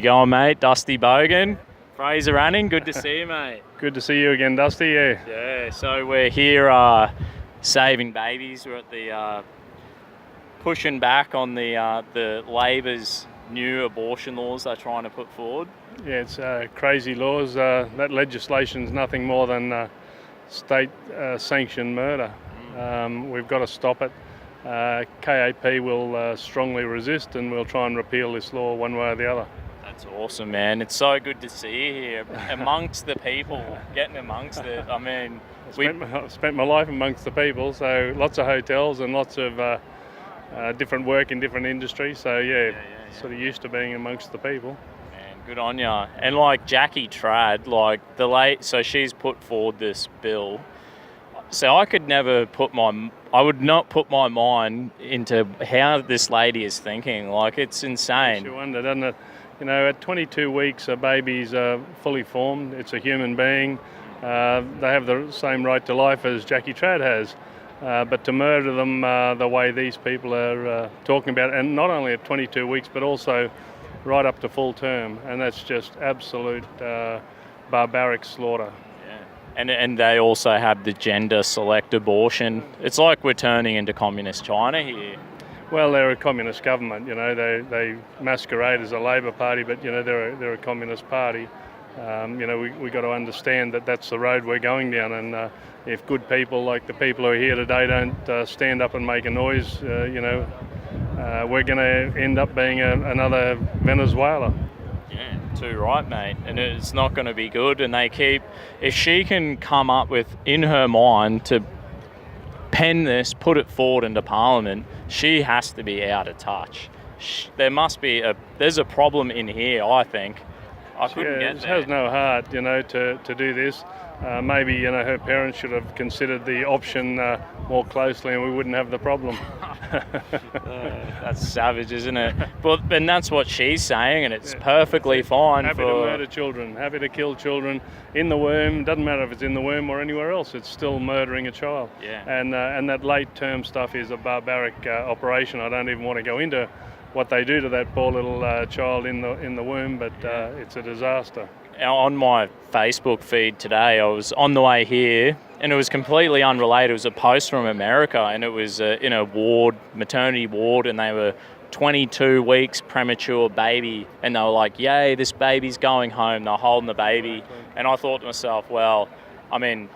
Going, mate? Dusty Bogan, Fraser Anning. Good to see you, mate. Good to see you again, Dusty. Yeah. So we're here saving babies. We're at the pushing back on the Labor's new abortion laws they're trying to put forward. Yeah, it's crazy laws. That legislation's nothing more than state-sanctioned murder. We've got to stop it. KAP will strongly resist, and we'll try and repeal this law one way or the other. That's awesome, man. It's so good to see you here amongst the people, getting amongst it. I mean, I spent my life amongst the people, so lots of hotels and lots of different work in different industries. So sort of used to being amongst the people. Man, good on ya. And like Jackie Trad, so she's put forward this bill. So I would not put my mind into how this lady is thinking. Like, it's insane. You wonder, doesn't it? You know, at 22 weeks, a baby's fully formed. It's a human being. They have the same right to life as Jackie Trad has. But to murder them the way these people are talking about, and not only at 22 weeks, but also right up to full term. And that's just absolute barbaric slaughter. And they also have the gender select abortion. It's like we're turning into communist China here. Well, they're a communist government, you know. They masquerade as a Labor Party, but you know they're a communist party. You know, we got to understand that that's the road we're going down, and if good people like the people who are here today don't stand up and make a noise, you know, we're going to end up being another Venezuela. Yeah, too right, mate. And it's not going to be good. And if she can come up with, in her mind, to pen this, put it forward into Parliament, she has to be out of touch. There's a problem in here, I think. I couldn't get there. She has no heart, you know, to do this. Maybe, you know, her parents should have considered the option more closely, and we wouldn't have the problem. That's savage, isn't it? And that's what she's saying, and it's perfectly fine. Happy to murder children, happy to kill children in the womb. Doesn't matter if it's in the womb or anywhere else. It's still murdering a child. Yeah. And that late-term stuff is a barbaric operation. I don't even want to go into what they do to that poor little child in the womb, but it's a disaster. On my Facebook feed today, I was on the way here, and it was completely unrelated. It was a post from America, and it was in a maternity ward, and they were 22 weeks premature baby, and they were like, yay, this baby's going home. They're holding the baby. And I thought to myself, well, I mean,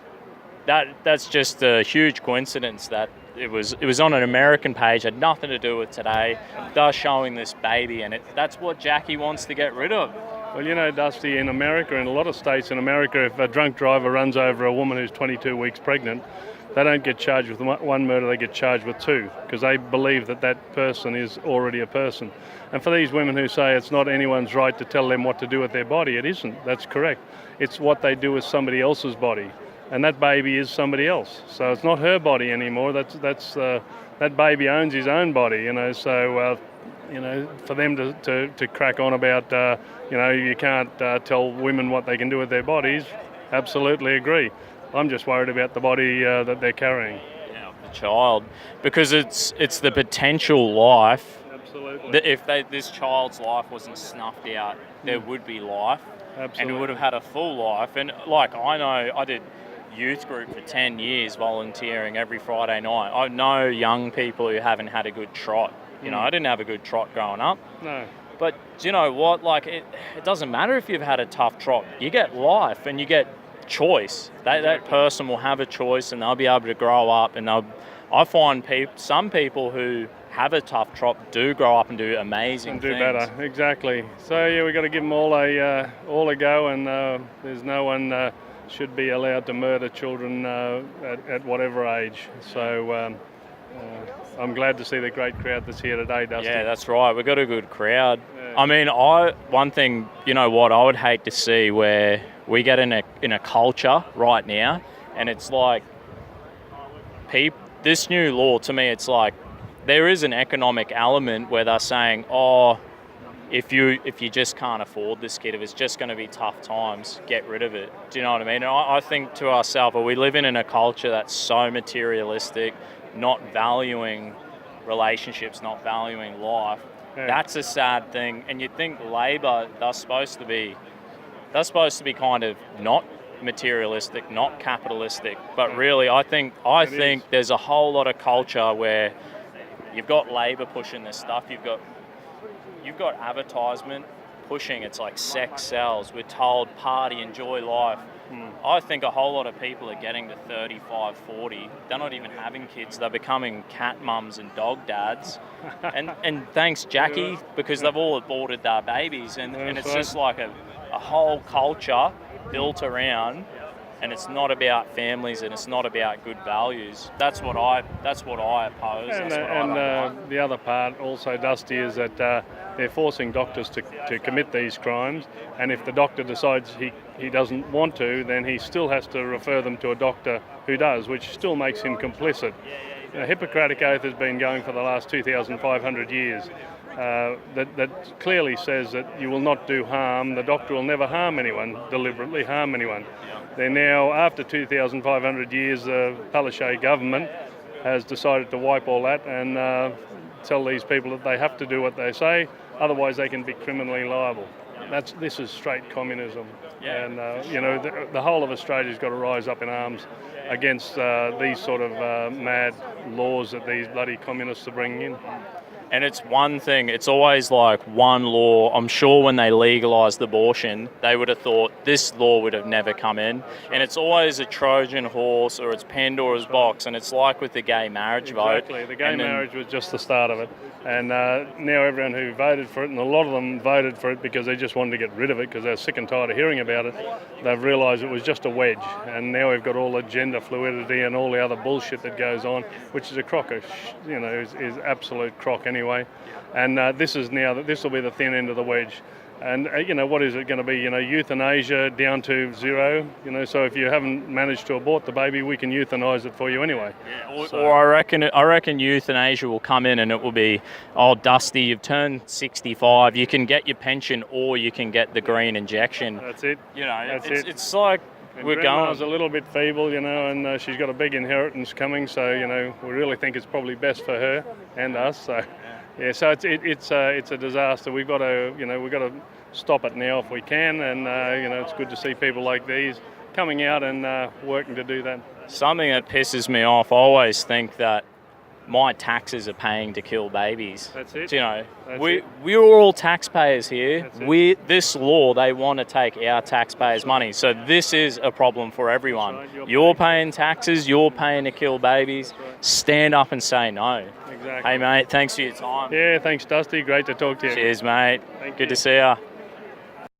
that's just a huge coincidence that it was on an American page, had nothing to do with today. They're showing this baby, and that's what Jackie wants to get rid of. Well, you know, Dusty, in America, in a lot of states in America, if a drunk driver runs over a woman who's 22 weeks pregnant, they don't get charged with one murder, they get charged with two, because they believe that person is already a person. And for these women who say it's not anyone's right to tell them what to do with their body, it isn't. That's correct. It's what they do with somebody else's body. And that baby is somebody else. So it's not her body anymore. That baby owns his own body, you know. So, you know, for them to crack on about, you know, you can't tell women what they can do with their bodies, absolutely agree. I'm just worried about the body that they're carrying. Yeah, the child. Because it's the potential life. Absolutely. If this child's life wasn't snuffed out, there would be life. Absolutely. And it would have had a full life. And like, I know I did youth group for 10 years volunteering every Friday night. I know young people who haven't had a good trot. You know, I didn't have a good trot growing up. No. But do you know what? Like, it doesn't matter if you've had a tough trot. You get life and you get choice. That person will have a choice, and they'll be able to grow up. And I find some people who have a tough trot do grow up and do amazing things. And do better, exactly. So yeah, we've got to give them all a go, and there's no one should be allowed to murder children at whatever age. So I'm glad to see the great crowd that's here today, Dusty. Yeah, that's right. We've got a good crowd. Yeah. I mean, one thing, you know what, I would hate to see where we get in a culture right now, and it's like, this new law, to me, it's like, there is an economic element where they're saying, oh, if you just can't afford this kid, if it's just going to be tough times, get rid of it. Do you know what I mean? And I think to ourselves, we live in a culture that's so materialistic, not valuing relationships, not valuing life. That's a sad thing. And you think Labor, they're supposed to be kind of not materialistic, not capitalistic, but really I think there's a whole lot of culture where you've got Labor pushing this stuff, you've got advertisement pushing, it's like sex sells, we're told party, enjoy life. I think a whole lot of people are getting to 35, 40, they're not even having kids, they're becoming cat mums and dog dads. and thanks Jackie, because they've all aborted their babies, and it's just like a whole culture built around, and it's not about families and it's not about good values. That's what I oppose. And the other part also, Dusty, is that they're forcing doctors to commit these crimes, and if the doctor decides he doesn't want to, then he still has to refer them to a doctor who does, which still makes him complicit. The Hippocratic Oath has been going for the last 2,500 years. That clearly says that you will not do harm. The doctor will never harm anyone, deliberately harm anyone. They're now, after 2,500 years, the Palaszczuk government has decided to wipe all that and tell these people that they have to do what they say, otherwise they can be criminally liable. This is straight communism. And the whole of Australia's got to rise up in arms against these sort of mad laws that these bloody communists are bringing in. And it's one thing, it's always like one law. I'm sure when they legalised abortion, they would have thought this law would have never come in. And it's always a Trojan horse or it's Pandora's box. And it's like with the gay marriage vote. Exactly, the gay marriage was just the start of it. And now everyone who voted for it, and a lot of them voted for it because they just wanted to get rid of it because they're sick and tired of hearing about it, they've realised it was just a wedge. And now we've got all the gender fluidity and all the other bullshit that goes on, which is a crock of, is absolute crock anyway. And this will be the thin end of the wedge. And what is it going to be? Euthanasia down to zero. So if you haven't managed to abort the baby, we can euthanize it for you anyway. Yeah, or I reckon euthanasia will come in and it will be, oh Dusty, you've turned 65, you can get your pension or you can get the green injection. That's it. It's like we're Grandma's a little bit feeble, and she's got a big inheritance coming. So we really think it's probably best for her and us. So. Yeah, so it's a disaster. We've got to stop it now if we can, and it's good to see people like these coming out and working to do that. Something that pisses me off, I always think that my taxes are paying to kill babies. That's it. We're all taxpayers here. This law, they want to take our taxpayers' money. So this is a problem for everyone. Right. You're paying taxes, you're paying to kill babies. Right. Stand up and say no. Exactly. Hey mate, thanks for your time. Yeah, thanks Dusty. Great to talk to you. Cheers mate. Good to see you.